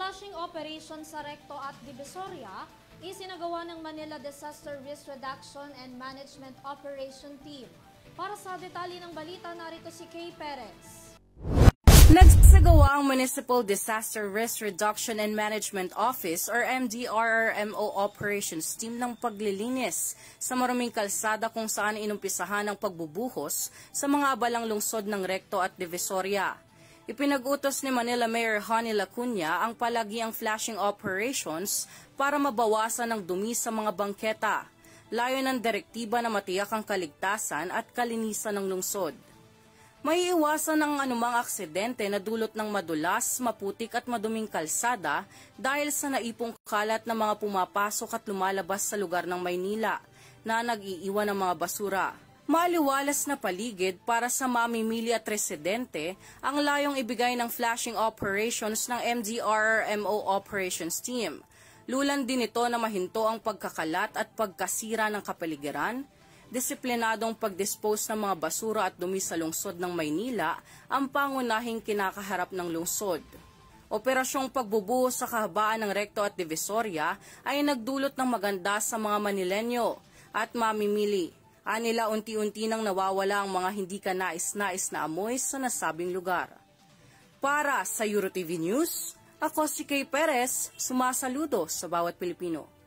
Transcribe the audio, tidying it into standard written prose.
flushing operation sa Recto at Divisoria, isinagawa ng Manila Disaster Risk Reduction and Management Operation Team. Para sa detalye ng balita, narito si Kay Perez. Nagsagawa ang Municipal Disaster Risk Reduction and Management Office or MDRRMO Operations Team ng paglilinis sa maruming kalsada kung saan inumpisahan ang pagbubuhos sa mga abalang lungsod ng Recto at Divisoria. Ipinag-utos ni Manila Mayor Honey Lacuna ang palagiang flashing operations para mabawasan ang dumi sa mga bangketa. Layo ng direktiba na matiyak ang kaligtasan at kalinisan ng lungsod. May iwasan ang anumang aksidente na dulot ng madulas, maputik at maduming kalsada dahil sa naipong kalat ng mga pumapasok at lumalabas sa lugar ng Maynila na nag-iiwan ng mga basura. Maliwalas na paligid para sa mamimili at residente ang layong ibigay ng flashing operations ng MDRRMO Operations Team. Lulan din ito na mahinto ang pagkakalat at pagkasira ng kapaligiran. Disiplinadong pagdispose ng mga basura at dumi sa lungsod ng Maynila ang pangunahing kinakaharap ng lungsod. Operasyong pagbubuhos sa kahabaan ng Recto at Divisoria ay nagdulot ng maganda sa mga Manilenyo at mamimili. Anila unti-unti nang nawawala ang mga hindi ka nais-nais na amoy sa nasabing lugar. Para sa EuroTV News, ako si Kay Perez, sumasaludo sa bawat Pilipino.